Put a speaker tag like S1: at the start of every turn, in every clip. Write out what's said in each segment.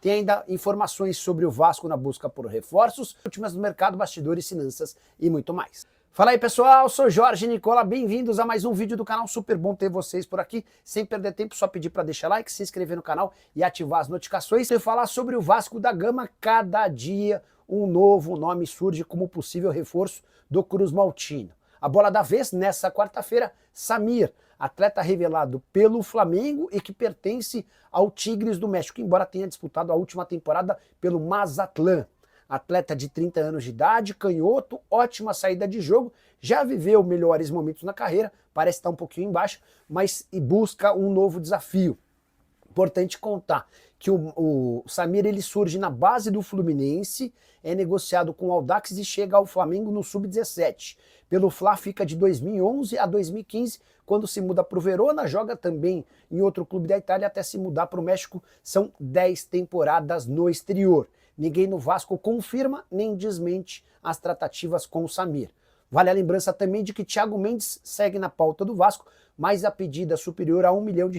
S1: Tem ainda informações sobre o Vasco na busca por reforços, últimas do mercado, bastidores, finanças e muito mais. Fala aí pessoal, sou Jorge Nicola, bem-vindos a mais um vídeo do canal, super bom ter vocês por aqui. Sem perder tempo, só pedir para deixar like, se inscrever no canal e ativar as notificações. E falar sobre o Vasco da Gama, cada dia um novo nome surge como possível reforço do Cruz Maltino. A bola da vez, nessa quarta-feira, Samir, atleta revelado pelo Flamengo e que pertence ao Tigres do México, embora tenha disputado a última temporada pelo Mazatlán. Atleta de 30 anos de idade, canhoto, ótima saída de jogo, já viveu melhores momentos na carreira, parece estar um pouquinho embaixo, mas busca um novo desafio. Importante contar que o Samir ele surge na base do Fluminense, é negociado com o Audax e chega ao Flamengo no Sub-17. Pelo Fla fica de 2011 a 2015, quando se muda para o Verona, joga também em outro clube da Itália até se mudar para o México, são 10 temporadas no exterior. Ninguém no Vasco confirma nem desmente as tratativas com o Samir. Vale a lembrança também de que Thiago Mendes segue na pauta do Vasco, mas a pedida superior a R$1 milhão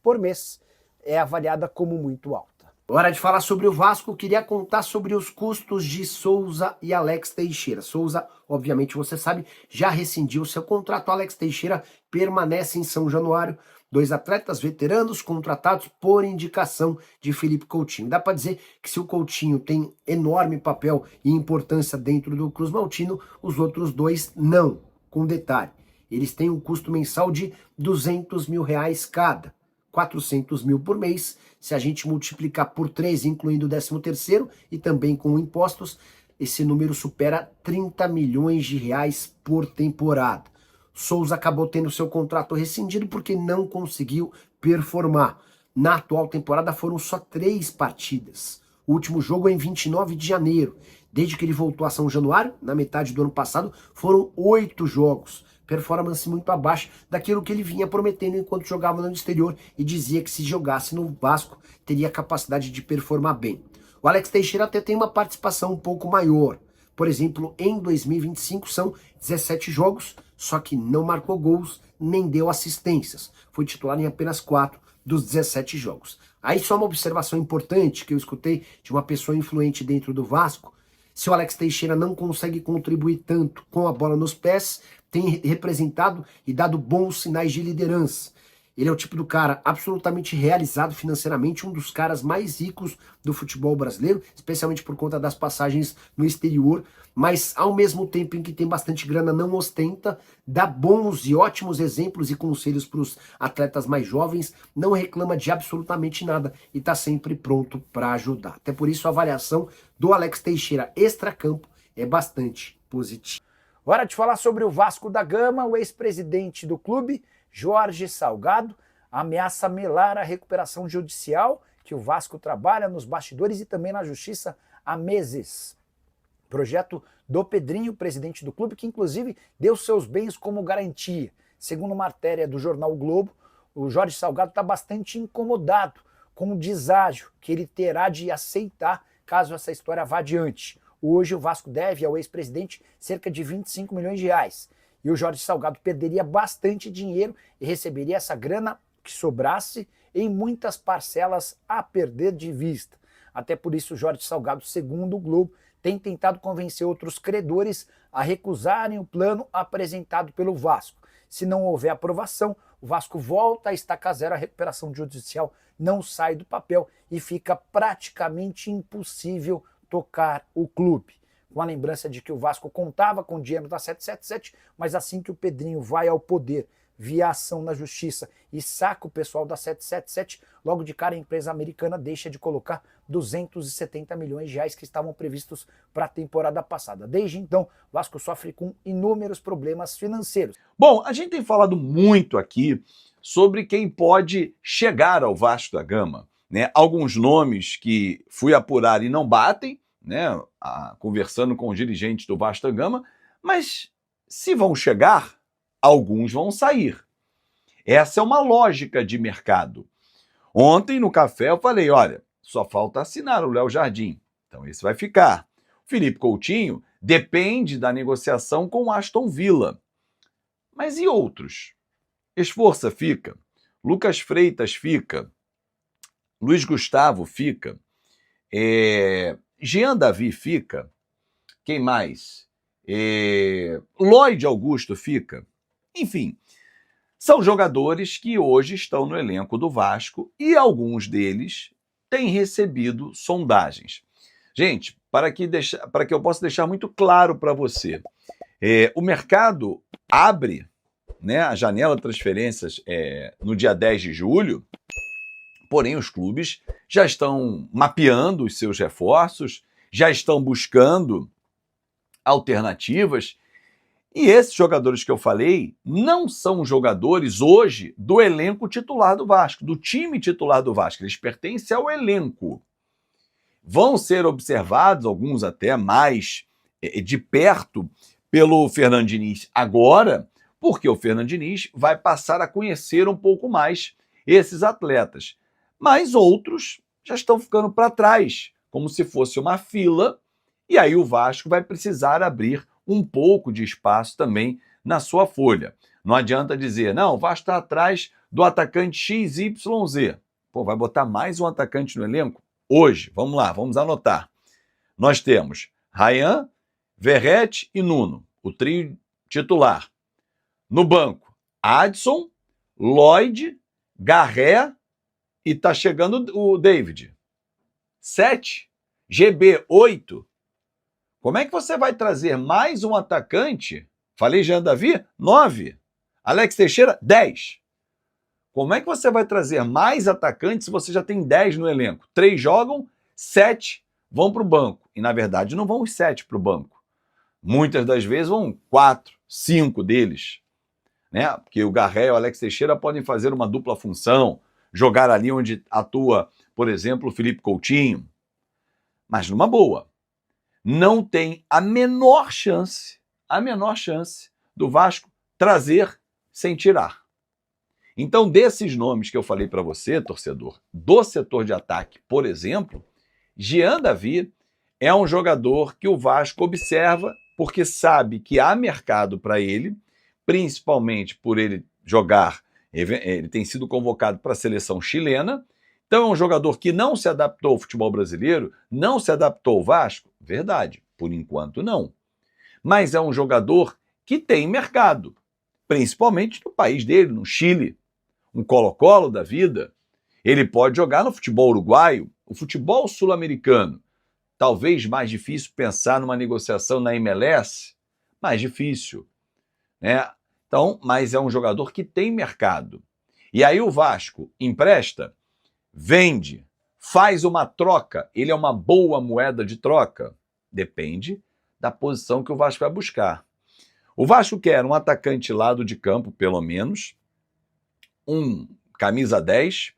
S1: por mês é avaliada como muito alta. Hora de falar sobre o Vasco, queria contar sobre os custos de Souza e Alex Teixeira. Souza, obviamente você sabe, já rescindiu seu contrato, Alex Teixeira permanece em São Januário. Dois atletas veteranos contratados por indicação de Felipe Coutinho. Dá para dizer que se o Coutinho tem enorme papel e importância dentro do Cruz Maltino, os outros dois não. Com detalhe, eles têm um custo mensal de R$200 mil cada. 400 mil por mês, se a gente multiplicar por 3, incluindo o 13º e também com impostos, esse número supera R$30 milhões por temporada. Souza acabou tendo seu contrato rescindido porque não conseguiu performar. Na atual temporada foram só 3 partidas. O último jogo é em 29 de janeiro. Desde que ele voltou a São Januário, na metade do ano passado, foram 8 jogos. Performance muito abaixo daquilo que ele vinha prometendo enquanto jogava no exterior e dizia que se jogasse no Vasco teria capacidade de performar bem. O Alex Teixeira até tem uma participação um pouco maior. Por exemplo, em 2025 são 17 jogos, só que não marcou gols, nem deu assistências. Foi titular em apenas 4 dos 17 jogos. Aí só uma observação importante que eu escutei de uma pessoa influente dentro do Vasco. Se o Alex Teixeira não consegue contribuir tanto com a bola nos pés, tem representado e dado bons sinais de liderança. Ele é o tipo do cara absolutamente realizado financeiramente, um dos caras mais ricos do futebol brasileiro, especialmente por conta das passagens no exterior, mas ao mesmo tempo em que tem bastante grana, não ostenta, dá bons e ótimos exemplos e conselhos para os atletas mais jovens, não reclama de absolutamente nada e está sempre pronto para ajudar. Até por isso a avaliação do Alex Teixeira extracampo é bastante positiva. Hora de falar sobre o Vasco da Gama, o ex-presidente do clube, Jorge Salgado, ameaça melar a recuperação judicial que o Vasco trabalha nos bastidores e também na justiça há meses. Projeto do Pedrinho, presidente do clube, que inclusive deu seus bens como garantia. Segundo uma matéria do jornal o Globo, o Jorge Salgado está bastante incomodado com o deságio que ele terá de aceitar caso essa história vá adiante. Hoje o Vasco deve ao ex-presidente cerca de R$25 milhões. E o Jorge Salgado perderia bastante dinheiro e receberia essa grana que sobrasse em muitas parcelas a perder de vista. Até por isso o Jorge Salgado, segundo o Globo, tem tentado convencer outros credores a recusarem o plano apresentado pelo Vasco. Se não houver aprovação, o Vasco volta a estaca zero, a recuperação judicial não sai do papel e fica praticamente impossível tocar o clube. Com a lembrança de que o Vasco contava com o dinheiro da 777, mas assim que o Pedrinho vai ao poder via ação na justiça e saca o pessoal da 777, logo de cara a empresa americana deixa de colocar R$270 milhões que estavam previstos para a temporada passada. Desde então, o Vasco sofre com inúmeros problemas financeiros.
S2: Bom, a gente tem falado muito aqui sobre quem pode chegar ao Vasco da Gama, né? Alguns nomes que fui apurar e não batem, né? Conversando com os dirigentes do Vasco da Gama, mas se vão chegar, alguns vão sair. Essa é uma lógica de mercado. Ontem no café eu falei, olha, só falta assinar o Léo Jardim, então esse vai ficar. Felipe Coutinho depende da negociação com o Aston Villa. Mas e outros? Esforça fica, Lucas Freitas fica, Luiz Gustavo fica. Jean Davi fica. Quem mais? Lloyd Augusto fica. Enfim, são jogadores que hoje estão no elenco do Vasco e alguns deles têm recebido sondagens. Gente, para que eu possa deixar muito claro para você, o mercado abre, né, a janela de transferências no dia 10 de julho, porém os clubes já estão mapeando os seus reforços, já estão buscando alternativas, e esses jogadores que eu falei não são jogadores hoje do elenco titular do Vasco, do time titular do Vasco, eles pertencem ao elenco. Vão ser observados, alguns até mais de perto, pelo Fernando Diniz agora, porque o Fernando Diniz vai passar a conhecer um pouco mais esses atletas. Mas outros já estão ficando para trás, como se fosse uma fila, e aí o Vasco vai precisar abrir um pouco de espaço também na sua folha. Não adianta dizer, não, o Vasco está atrás do atacante XYZ. Pô, vai botar mais um atacante no elenco? Hoje, vamos lá, vamos anotar. Nós temos Ryan, Verrete e Nuno, o trio titular. No banco, Adson, Lloyd, Garré e tá chegando o David. 7. GB, 8. Como é que você vai trazer mais um atacante? Falei Jean Davi? 9. Alex Teixeira? 10. Como é que você vai trazer mais atacantes se você já tem 10 no elenco? 3 jogam, 7 vão para o banco. E, na verdade, não vão os 7 para o banco. Muitas das vezes vão 4, 5 deles. Né? Porque o Garré e o Alex Teixeira podem fazer uma dupla função, jogar ali onde atua, por exemplo, o Felipe Coutinho. Mas numa boa. Não tem a menor chance do Vasco trazer sem tirar. Então, desses nomes que eu falei para você, torcedor, do setor de ataque, por exemplo, Jean Davi é um jogador que o Vasco observa porque sabe que há mercado para ele, principalmente por ele jogar, ele tem sido convocado para a seleção chilena. Então é um jogador que não se adaptou ao futebol brasileiro, não se adaptou ao Vasco? Verdade, por enquanto não. Mas é um jogador que tem mercado, principalmente no país dele, no Chile. Um Colo-Colo da vida. Ele pode jogar no futebol uruguaio, o futebol sul-americano. Talvez mais difícil pensar numa negociação na MLS, mais difícil, né? Então, mas é um jogador que tem mercado. E aí o Vasco empresta, vende, faz uma troca. Ele é uma boa moeda de troca? Depende da posição que o Vasco vai buscar. O Vasco quer um atacante lado de campo, pelo menos, um camisa 10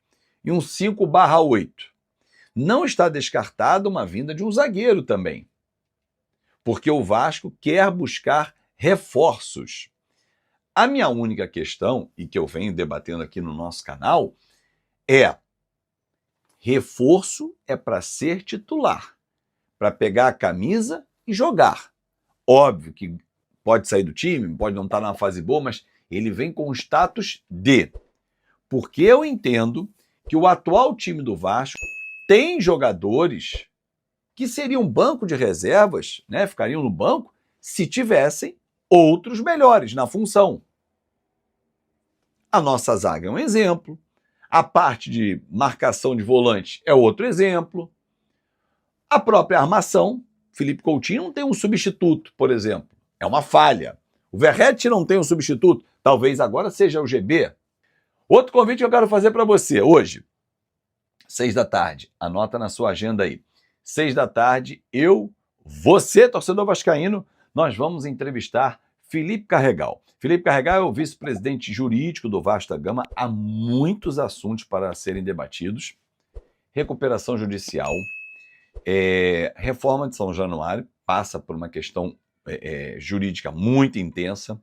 S2: e um 5/8. Não está descartada uma vinda de um zagueiro também, porque o Vasco quer buscar reforços. A minha única questão, e que eu venho debatendo aqui no nosso canal, é: reforço é para ser titular, para pegar a camisa e jogar. Óbvio que pode sair do time, pode não estar numa fase boa, mas ele vem com o status de. Porque eu entendo que o atual time do Vasco tem jogadores que seriam banco de reservas, né? Ficariam no banco se tivessem outros melhores na função. A nossa zaga é um exemplo. A parte de marcação de volante é outro exemplo. A própria armação, Felipe Coutinho não tem um substituto, por exemplo. É uma falha. O Verrete não tem um substituto. Talvez agora seja o GB. Outro convite que eu quero fazer para você hoje, 6 da tarde, anota na sua agenda aí. 6 da tarde, você, torcedor vascaíno, nós vamos entrevistar Felipe Carregal. Felipe Carregal é o vice-presidente jurídico do Vasco da Gama. Há muitos assuntos para serem debatidos. Recuperação judicial, reforma de São Januário, passa por uma questão jurídica muito intensa,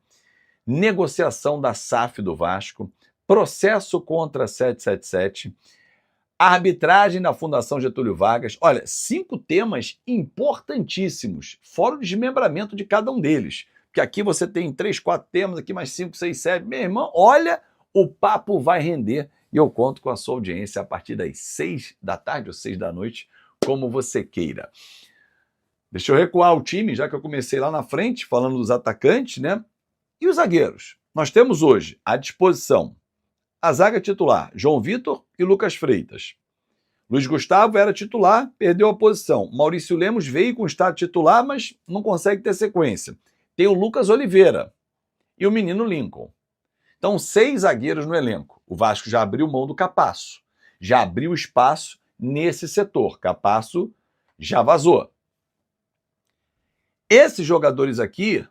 S2: negociação da SAF do Vasco, processo contra a 777, arbitragem na Fundação Getúlio Vargas. Olha, 5 temas importantíssimos, fora o desmembramento de cada um deles. Porque aqui você tem 3, 4 temas, aqui mais 5, 6, 7. Meu irmão, olha, o papo vai render. E eu conto com a sua audiência a partir das 6 da tarde ou 6 da noite como você queira. Deixa eu recuar o time, já que eu comecei lá na frente, falando dos atacantes, né? E os zagueiros? Nós temos hoje à disposição a zaga titular, João Vitor e Lucas Freitas. Luiz Gustavo era titular, perdeu a posição. Maurício Lemos veio com estado titular, mas não consegue ter sequência. Tem o Lucas Oliveira e o menino Lincoln. Então, 6 zagueiros no elenco. O Vasco já abriu mão do Capasso. Já abriu espaço nesse setor. Capasso já vazou. Esses jogadores aqui,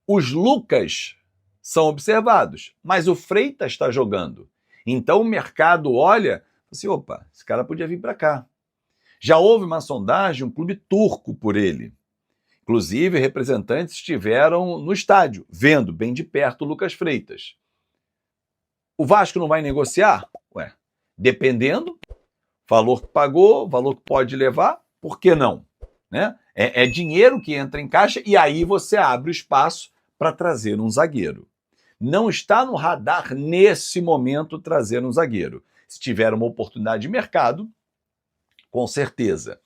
S2: os Lucas são observados, mas o Freitas está jogando. Então o mercado olha e assim, opa, esse cara podia vir para cá. Já houve uma sondagem, um clube turco por ele. Inclusive, representantes estiveram no estádio, vendo bem de perto o Lucas Freitas. O Vasco não vai negociar? Ué, dependendo, valor que pagou, valor que pode levar, por que não? Né? É dinheiro que entra em caixa e aí você abre o espaço para trazer um zagueiro. Não está no radar nesse momento trazer um zagueiro. Se tiver uma oportunidade de mercado, com certeza.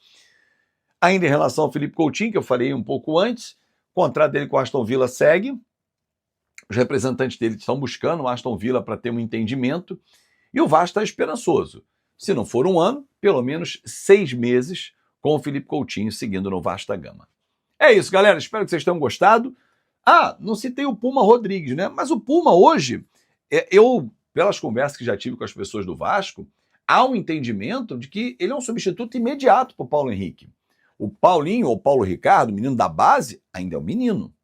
S2: Ainda em relação ao Felipe Coutinho, que eu falei um pouco antes, o contrato dele com o Aston Villa segue. Os representantes dele estão buscando o Aston Villa para ter um entendimento. E o Vasco está esperançoso. Se não for um ano, pelo menos 6 meses com o Felipe Coutinho seguindo no Vasco da Gama. É isso, galera. Espero que vocês tenham gostado. Ah, não citei o Puma Rodrigues, né? Mas o Puma hoje, pelas conversas que já tive com as pessoas do Vasco, há um entendimento de que ele é um substituto imediato para o Paulo Henrique. O Paulinho, ou Paulo Ricardo, menino da base, ainda é um menino.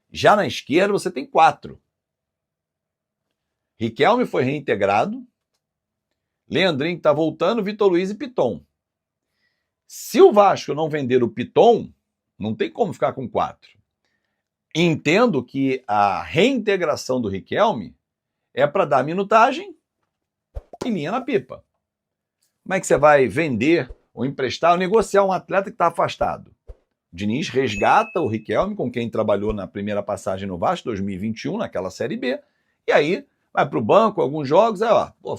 S2: Já na esquerda você tem 4. Riquelme foi reintegrado, Leandrinho está voltando, Vitor Luiz e Piton. Se o Vasco não vender o Piton, não tem como ficar com 4. Entendo que a reintegração do Riquelme é para dar minutagem e linha na pipa. Como é que você vai vender ou emprestar ou negociar um atleta que está afastado? O Diniz resgata o Riquelme, com quem trabalhou na primeira passagem no Vasco, 2021, naquela Série B, e aí vai para o banco, alguns jogos,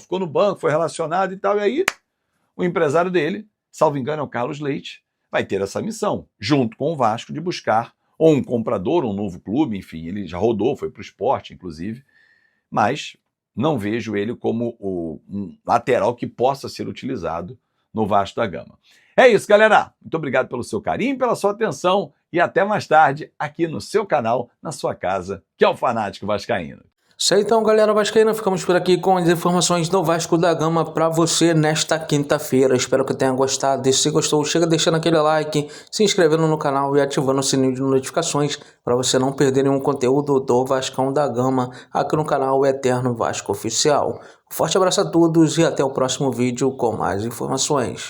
S2: ficou no banco, foi relacionado e tal, e aí o empresário dele, salvo engano é o Carlos Leite, vai ter essa missão, junto com o Vasco, de buscar ou um comprador, um novo clube, enfim, ele já rodou, foi para o Sport, inclusive, mas não vejo ele como um lateral que possa ser utilizado no Vasco da Gama. É isso, galera. Muito obrigado pelo seu carinho, pela sua atenção e até mais tarde aqui no seu canal, na sua casa, que é o Fanático Vascaíno.
S3: Isso aí então, galera vascaína, ficamos por aqui com as informações do Vasco da Gama para você nesta quinta-feira. Espero que tenha gostado. E se gostou, chega deixando aquele like, se inscrevendo no canal e ativando o sininho de notificações para você não perder nenhum conteúdo do Vascão da Gama aqui no canal Eterno Vasco Oficial. Um forte abraço a todos e até o próximo vídeo com mais informações.